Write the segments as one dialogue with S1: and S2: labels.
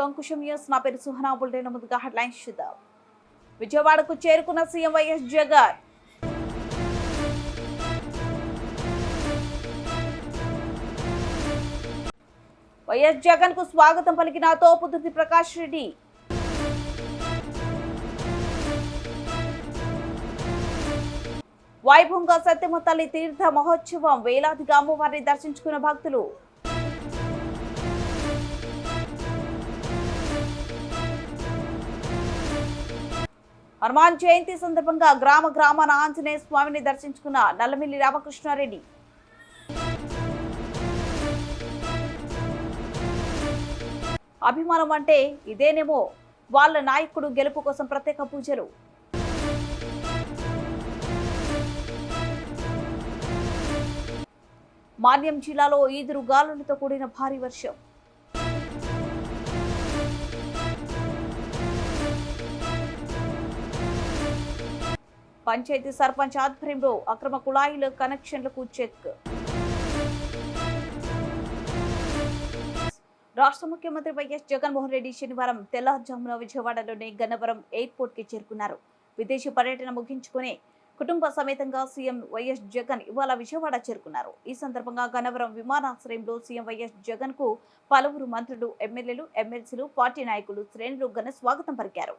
S1: Ankusam news. నా పేరు Suhana. Bulletin ముందుగా హెడ్లైన్స్ చూద్దాం. విజయవాడకు చేరుకున్న CM YS Jagan. YS Jagan కు స్వాగతం పలికిన తోపుదుర్తి ప్రకాష్ రెడ్డి. వైభవంగా సత్యమ్మ తల్లి తీర్థ మహోత్సవం. వేలాదిగా అమ్మవారిని దర్శించుకున్న భక్తులు. హనుమాన్ జయంతి సందర్భంగా గ్రామాన ఆంజనేయ స్వామిని దర్శించుకున్న నల్లమిల్లి రామకృష్ణారెడ్డి. అభిమానం అంటే ఇదేనేమో, వాళ్ళ నాయకుడు గెలుపు కోసం ప్రత్యేక పూజలు. మాన్యం జిల్లాలో ఈదురు గాలులతో కూడిన భారీ వర్షం. పంచాయతీ సర్పంచ్ ఆధ్వర్యంలో అక్రమ కుళాయిల కనెక్షన్లకు చెక్. రాష్ట్ర ముఖ్యమంత్రి వైఎస్ జగన్మోహన్ రెడ్డి శనివారం తెల్లవారుజామున విజయవాడలోని గన్నవరం ఎయిర్పోర్ట్ కి చేరుకున్నారు. విదేశీ పర్యటన ముగించుకుని కుటుంబ సమేతంగా సీఎం వైఎస్ జగన్ ఇవాళ విజయవాడ చేరుకున్నారు. ఈ సందర్భంగా గన్నవరం విమానాశ్రయంలో సీఎం వైఎస్ జగన్ కు పలువురు మంత్రులు, ఎమ్మెల్యేలు, ఎమ్మెల్సీలు, పార్టీ నాయకులు, శ్రేణులు ఘన స్వాగతం పలికారు.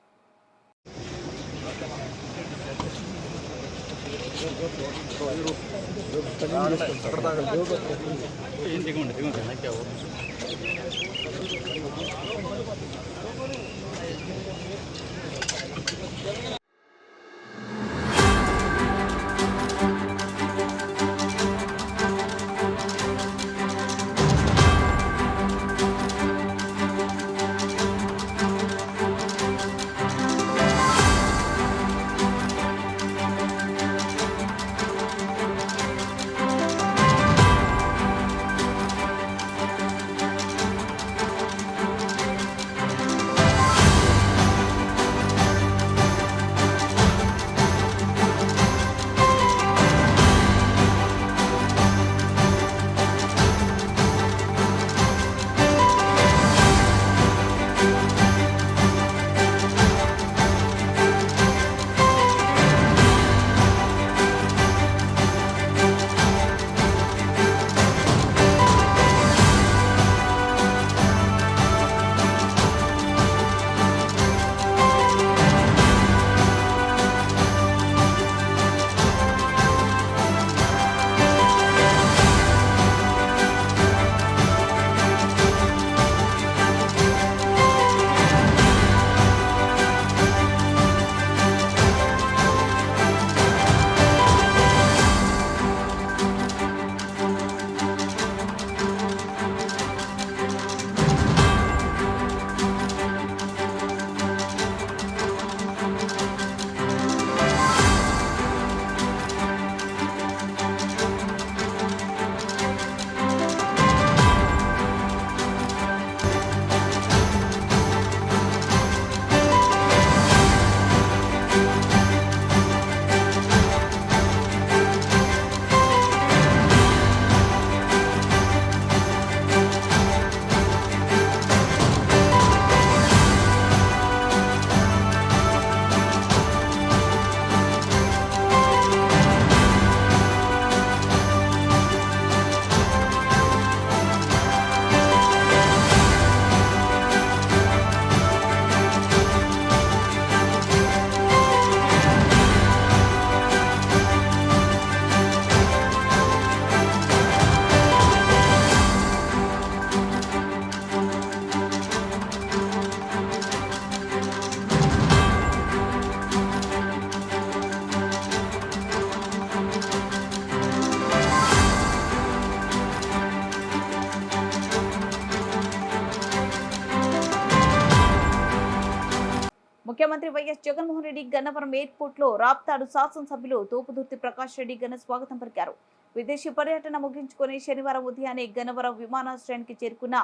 S1: ముఖ్యమంత్రి వైఎస్ జగన్మోహన్ రెడ్డి గన్నవరం ఎయిర్పోర్ట్ లో రాప్తాడు శాసనసభ్యులు తోపుదుర్తి ప్రకాష్ రెడ్డి ఘన స్వాగతం పలికారు. విదేశీ పర్యటన ముగించుకుని శనివారం ఉదయాన్నే గన్నవరం విమానాశ్రయానికి చేరుకున్న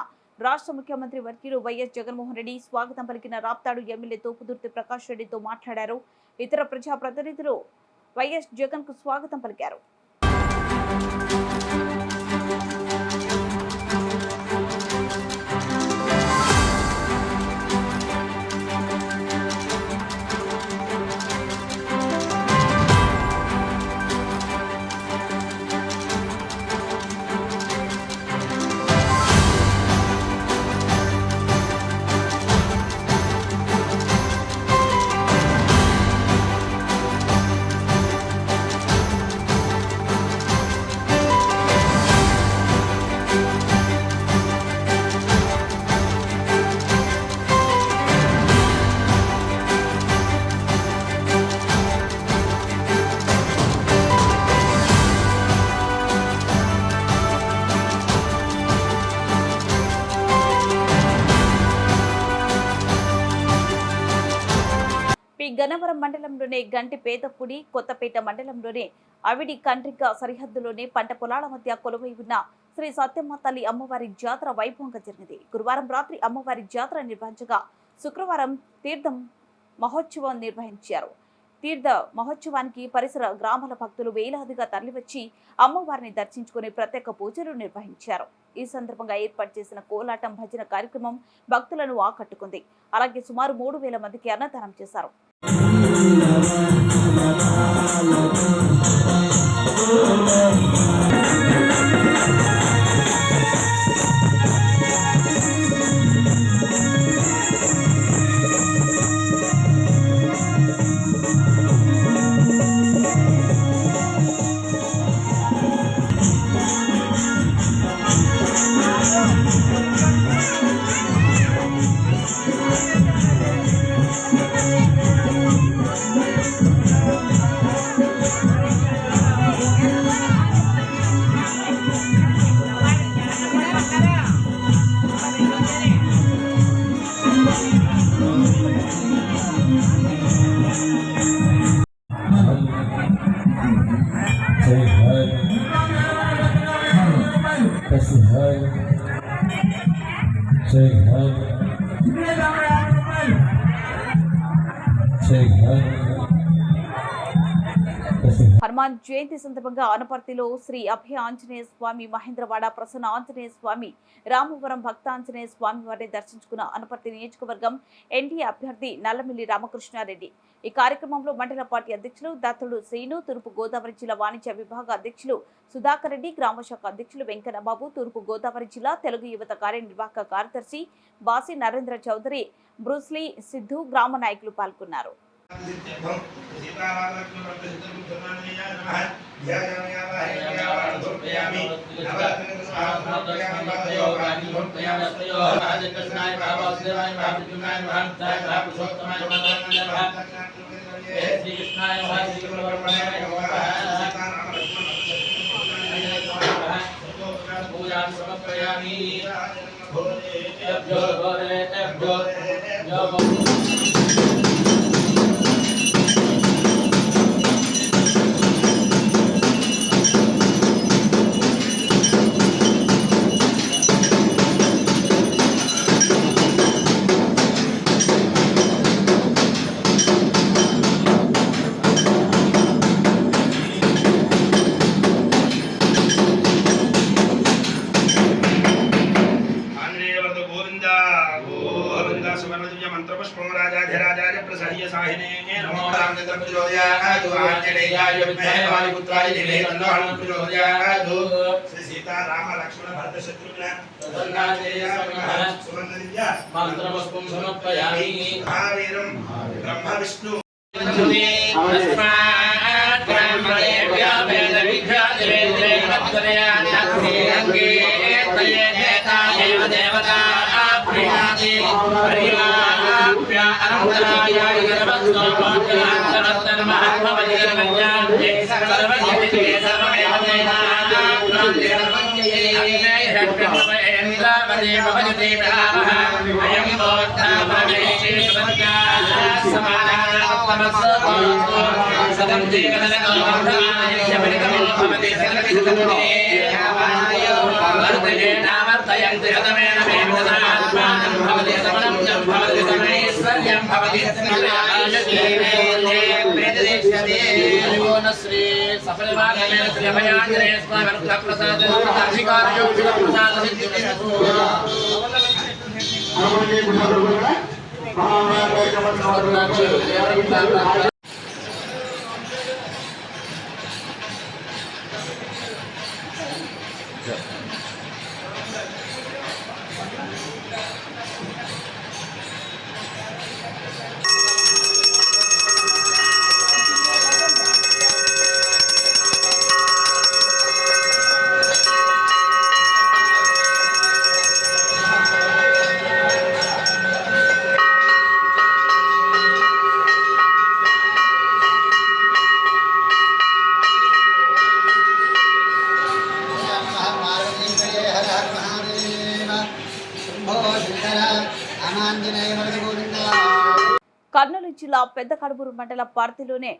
S1: రాష్ట్ర ముఖ్యమంత్రి వర్గీయులు వైఎస్ జగన్మోహన్ రెడ్డి స్వాగతం పలికిన రాప్తాడు ఎమ్మెల్యే తోపుదుర్తి ప్రకాష్ రెడ్డితో మాట్లాడారు. ఇతర ప్రజాప్రతినిధులు వైఎస్ జగన్ కు స్వాగతం పలికారు. గన్నవరం మండలంలోనే గంటి పేదపుడి కొత్తపేట మండలంలోనే అవిడి కండ్రిక సరిహద్దులోనే పంట పొలాల మధ్య కొలువై ఉన్న శ్రీ సత్యమ్మ తల్లి అమ్మవారి జాతర వైభవంగా జరిగింది. గురువారం రాత్రి అమ్మవారి జాతర నిర్వహించగా శుక్రవారం తీర్థం మహోత్సవం నిర్వహించారు. తీర్థ మహోత్సవానికి పరిసర గ్రామాల భక్తులు వేలాదిగా తరలివచ్చి అమ్మవారిని దర్శించుకుని ప్రత్యేక పూజలు నిర్వహించారు. ఈ సందర్భంగా ఏర్పాటు చేసిన కోలాటం భజన కార్యక్రమం భక్తులను ఆకట్టుకుంది. అలాగే సుమారు 3,000 మందికి అన్నదానం చేశారు. హనుమాన్ జయంతి సందర్భంగా అనపర్తిలో శ్రీ అభయ ఆంజనేయ స్వామి, మహేంద్రవాడ ప్రసన్న ఆంజనేయ స్వామి, రామవరం భక్త ఆంజనేయ స్వామి వారిని దర్శించుకున్న అనపర్తి నియోజకవర్గం ఎన్డీఏ అభ్యర్థి నల్లమిల్లి రామకృష్ణారెడ్డి. ఈ కార్యక్రమంలో మండల పార్టీ అధ్యక్షులు దత్తుడు శ్రీను, తూర్పు గోదావరి జిల్లా వాణిజ్య విభాగ అధ్యక్షులు సుధాకర్ రెడ్డి, గ్రామశాఖ అధ్యక్షులు వెంకన్నబాబు, తూర్పు గోదావరి జిల్లా తెలుగు యువత కార్యనిర్వాహక కార్యదర్శి బాసి నరేంద్ర చౌదరి, బ్రూస్లీ, సిద్ధు గ్రామ నాయకులు పాల్గొన్నారు.
S2: శ్రీ సఫలవాగమైన శ్రీ అభయాంజనేయ స్వామి అనుగ్రహ ప్రసాద అధికార ప్రసాద
S1: జిల్లా పెద్ద కడుబూరు మండల పరిధిలోనే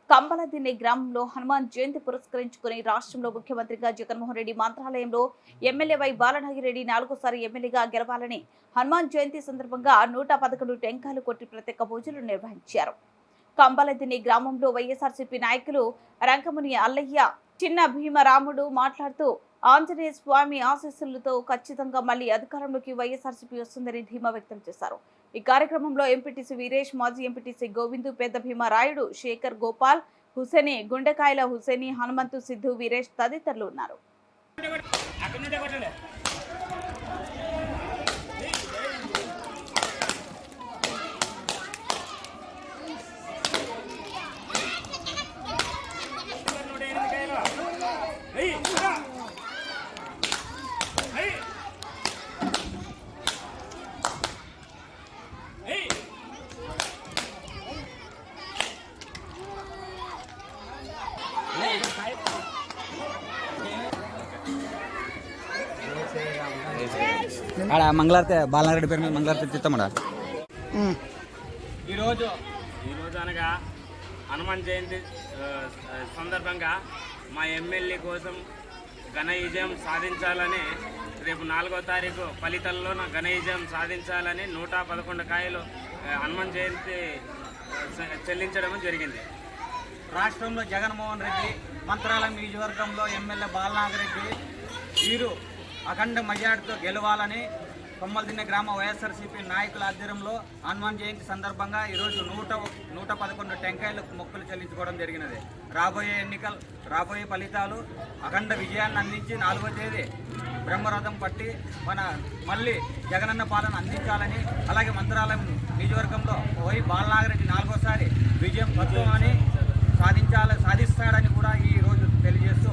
S1: కంబలదిన్నె గ్రామంలో హనుమాన్ జయంతి పురస్కరించుకుని రాష్ట్రంలో ముఖ్యమంత్రిగా జగన్మోహన్ రెడ్డి మంత్రాలయంలో ఎమ్మెల్యే వై బాలనాగిరెడ్డి 4వ ఎమ్మెల్యేగా గెలవాలని హనుమాన్ జయంతి సందర్భంగా 111 టెంకాయలు కొట్టి ప్రత్యేక పూజలు నిర్వహించారు. కంబలదిన్నె గ్రామంలో వైఎస్ఆర్సీపీ నాయకులు రంగముని అల్లయ్య, చిన్న భీమరాముడు మాట్లాడుతూ ఆంజనేయ స్వామి ఆశీస్సులతో ఖచ్చితంగా మళ్లీ అధికారంలోకి వైఎస్ఆర్సీపీ వస్తుందని ధీమా వ్యక్తం చేశారు. ఈ కార్యక్రమంలో ఎంపీటీసీ వీరేష్, మాజీ ఎంపీటీసీ గోవిందు, పెద్ద భీమరాయుడు, శేఖర్, గోపాల్, హుసేని, గుండెకాయల హుసేని, హనుమంతు, సిద్ధు, వీరేష్ తదితరులు ఉన్నారు.
S3: ఆడ మంగళారతి బాలనారెడ్డి పేరు మీద మంగళారతి తిత్తమడా.
S4: ఈరోజు అనగా హనుమాన్ జయంతి సందర్భంగా మా ఎమ్మెల్యే కోసం ఘన విజయం సాధించాలని రేపు 4వ తారీఖు ఫలితాల్లో ఘన విజయం సాధించాలని 111 కాయలు హనుమాన్ జయంతి చెల్లించడం జరిగింది.
S3: రాష్ట్రంలో జగన్మోహన్ రెడ్డి, మంత్రాలయం నియోజకవర్గంలో ఎమ్మెల్యే బాలనాగిరెడ్డి వీరు అఖండ మెజార్టీతో గెలవాలని కొమ్మలదిన్నె గ్రామ వైఎస్ఆర్సీపీ నాయకుల ఆధ్వర్యంలో హనుమాన్ జయంతి సందర్భంగా ఈరోజు 111 టెంకాయలు మొక్కులు చెల్లించుకోవడం జరిగినది. రాబోయే ఫలితాలు అఖండ విజయాన్ని అందించి 4వ తేదీ బ్రహ్మరథం పట్టి మళ్ళీ జగనన్న పాలన అందించాలని, అలాగే మంత్రాలయం నియోజకవర్గంలో వై బాలనాగిరెడ్డి 4వసారి విజయం తత్వమని సాధిస్తాడని కూడా ఈ రోజు తెలియజేస్తూ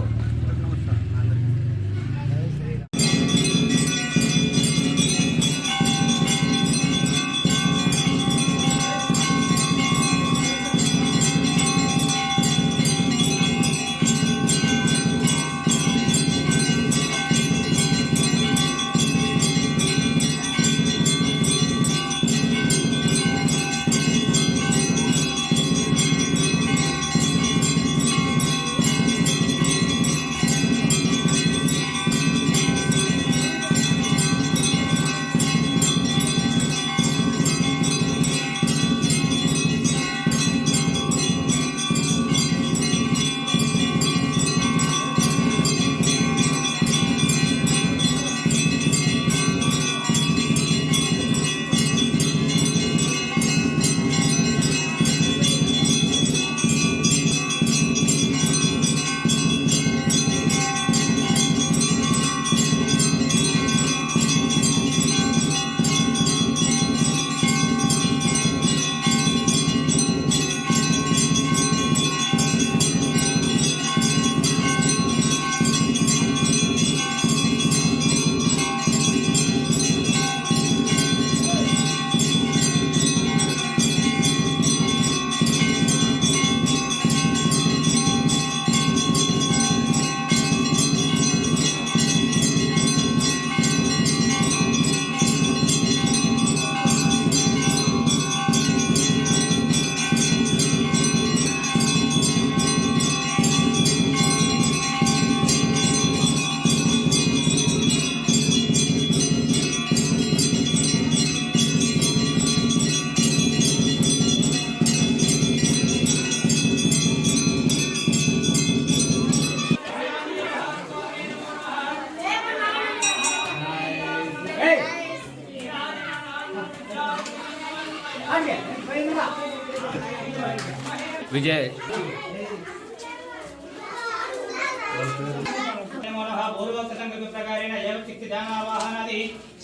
S4: విజయ్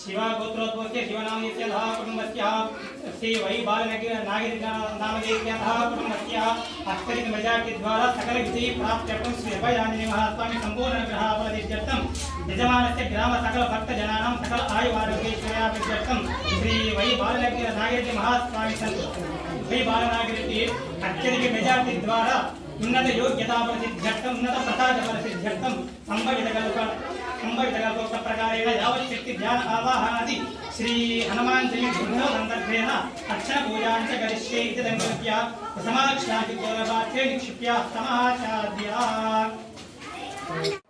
S4: शिवगोत्रोद्भवस्य शिवनामयस्य कुटुम्बस्य श्री वै बालनागिरेड्डी कुटुम्बस्य अष्टरिक मेजार्टी द्वारा सकल विजय प्राप्त्यर्थं श्री अभयाञ्जनेय महास्वामी संपूर्ण ग्रहाफलसिद्ध्यर्थं यजमानस्य ग्राम सकल भक्त जनानां सकल आयुरारोग्यैश्वर्याभिवृद्ध्यर्थं श्री वै बालनागिरेड्डी महास्वामी वै बालनागिरेड्डी अत्यधिक मेजार्टी द्वारा उन्नत योग्यता प्रसिद्ध्यर्थं उन्नत प्रसाद प्रसिद्ध्यर्थं संभवित वेदोक्त प्रकारेण यावत् शक्ति ध्यान आवाहनादि श्री हनुमान जी गुरुः संदर्भेन अर्चन पूजां च करिष्ये इति संकल्प्य प्रथमाक्षादि गौरवाच्चे निक्षिप्य समाचार्य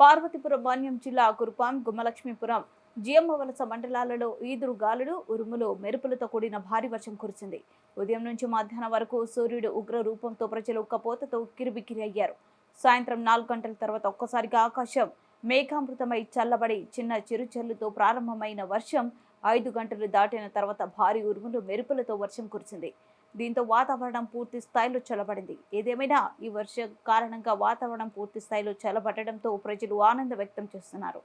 S1: పార్వతీపురం మన్యం జిల్లా కురుపాం గుమ్మలక్ష్మీపురం జియమ్మవలస మండలాలలో ఈదురు గాలులు ఉరుములు మెరుపులతో కూడిన భారీ వర్షం కురిసింది. ఉదయం నుంచి మధ్యాహ్నం వరకు సూర్యుడు ఉగ్ర రూపంతో ప్రజలు ఉక్కపోతతో ఉక్కిరిబిక్కిరి అయ్యారు. సాయంత్రం 4 గంటల తర్వాత ఒక్కసారిగా ఆకాశం మేఘామృతమై చల్లబడి చిన్న చిరుచల్లుతో ప్రారంభమైన వర్షం 5 గంటలు దాటిన తర్వాత భారీ ఉరుములు మెరుపులతో వర్షం కురిసింది. దీంతో వాతావరణం పూర్తి స్థాయిలో చల్లబడింది. ఏదేమైనా ఈ వర్షం కారణంగా వాతావరణం పూర్తి స్థాయిలో చల్లబడడంతో ప్రజలు ఆనందం వ్యక్తం చేస్తున్నారు.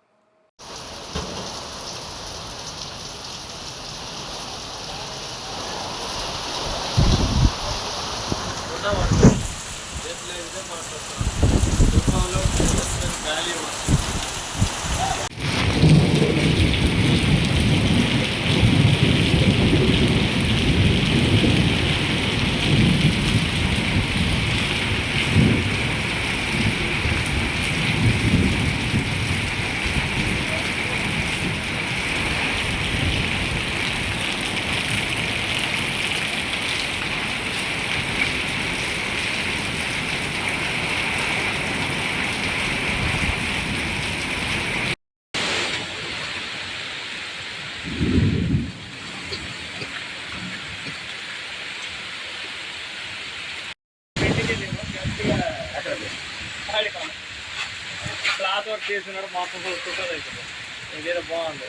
S3: క్లాత్ వర్క్ చేస్తున్నాడు మొత్తం చూసుకుంటుంది అయిపోతుంది. ఇదేదో బాగుంది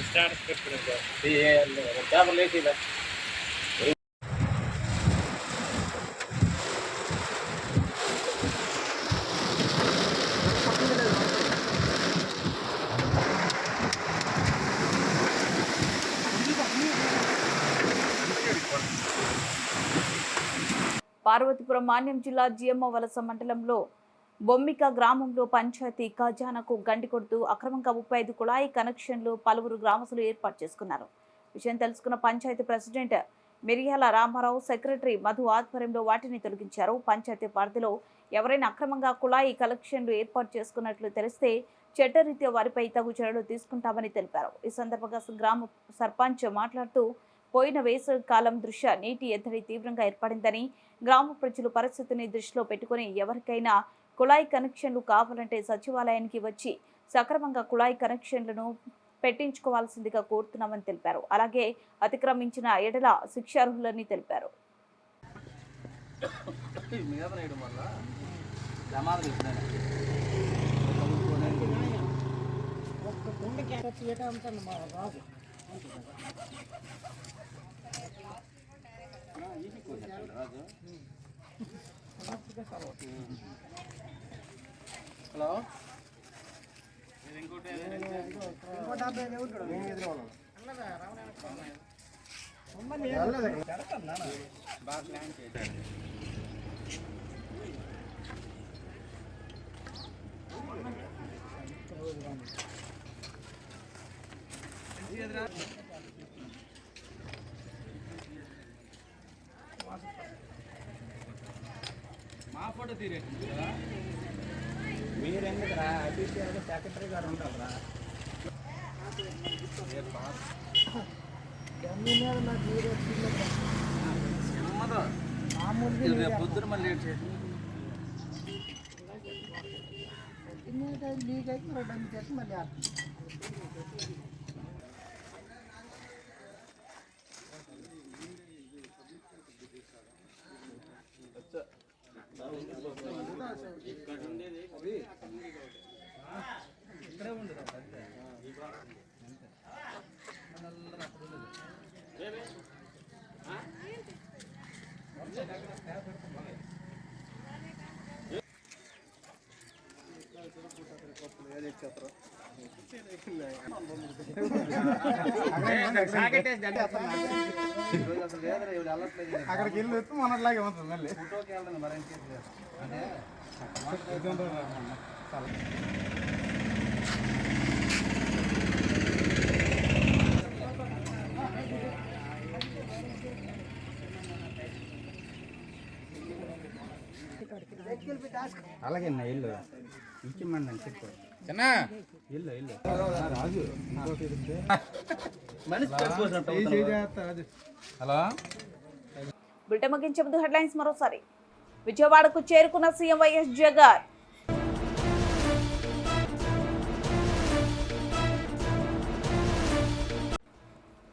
S3: స్టాటస్ పెట్టుకునే పేపర్ లేచి
S1: పార్వతీపురం మాన్యం జిల్లా జియమ్మవలస మండలంలో బొమ్మిక గ్రామంలో పంచాయతీ ఖజానాకు గండి కొడుతూ అక్రమంగా 35 కుళాయి కనెక్షన్లు పలువురు గ్రామస్తులు ఏర్పాటు చేసుకున్నారు. విషయం తెలుసుకున్న పంచాయతీ ప్రెసిడెంట్ మిరియాల రామారావు, సెక్రటరీ మధు ఆధ్వర్యంలో వాటిని తొలగించారు. పంచాయతీ పరిధిలో ఎవరైనా అక్రమంగా కుళాయి కలెక్షన్లు ఏర్పాటు చేసుకున్నట్లు తెలిస్తే చట్టరీత్యా వారిపై తగు చర్యలు తీసుకుంటామని తెలిపారు. ఈ సందర్భంగా గ్రామ సర్పంచ్ మాట్లాడుతూ పోయిన వేసవి కాలం దృష్ట్యా నీటి ఎద్దడి తీవ్రంగా ఏర్పడిందని, గ్రామ ప్రజలు పరిస్థితిని దృష్టిలో పెట్టుకుని ఎవరికైనా కుళాయి కనెక్షన్లు కావాలంటే సచివాలయానికి వచ్చి సక్రమంగా కుళాయి కనెక్షన్లను పెట్టించుకోవాల్సిందిగా కోరుతున్నామని తెలిపారు. అలాగే అతిక్రమించిన ఎడల శిక్షార్హులని తెలిపారు.
S3: హలో మా ఫోటో తీరేది మీరెందుకురా అఫీషియల్గా సెక్రటరీ గారు ఉంటారా? పొద్దున మళ్ళీ లేట్ చేసి లీక్ అయితే రెండు చేసి మళ్ళీ ఇక్కడే ఉండదు అక్కడికి వెళ్ళి వచ్చి మనట్లాగే ఉంటుంది మళ్ళీ ఫోటోకి వెళ్ళండి మరి అంటే అలాగే నా ఇల్లు ఇచ్చిమ్మండి అని చెప్పు.
S2: హలో
S1: బిల్టన్ ముగించే ముందు హెడ్లైన్స్ మరోసారి. విజయవాడకు చేరుకున్న CM YS Jagan.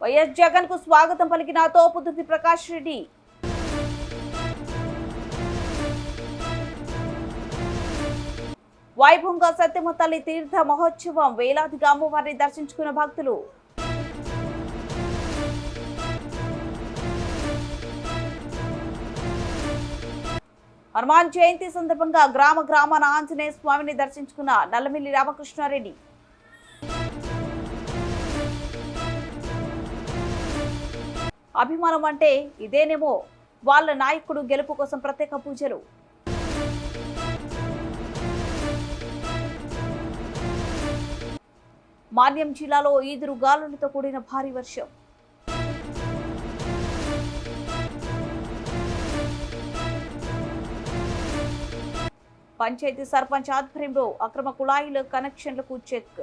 S1: YS Jagan కు స్వాగతం పలికిన తోపుదుర్తి ప్రకాష్ రెడ్డి. వైభవంగా సత్యమ్మ తల్లి తీర్థ మహోత్సవం, వేలాదిగా అమ్మవారిని దర్శించుకున్న భక్తులు. హనుమాన్ జయంతి సందర్భంగా గ్రామాన ఆంజనేయ స్వామిని దర్శించుకున్న నల్లమిల్లి రామకృష్ణారెడ్డి. అభిమానం అంటే ఇదేనేమో, వాళ్ళ నాయకుడు గెలుపు కోసం ప్రత్యేక పూజలు. మాన్యం జిల్లాలో ఈదురు గాలులతో కూడిన భారీ వర్షం. పంచాయతీ సర్పంచ్ ఆధ్వర్యంలో అక్రమ కుళాయిల కనెక్షన్లకు చెక్.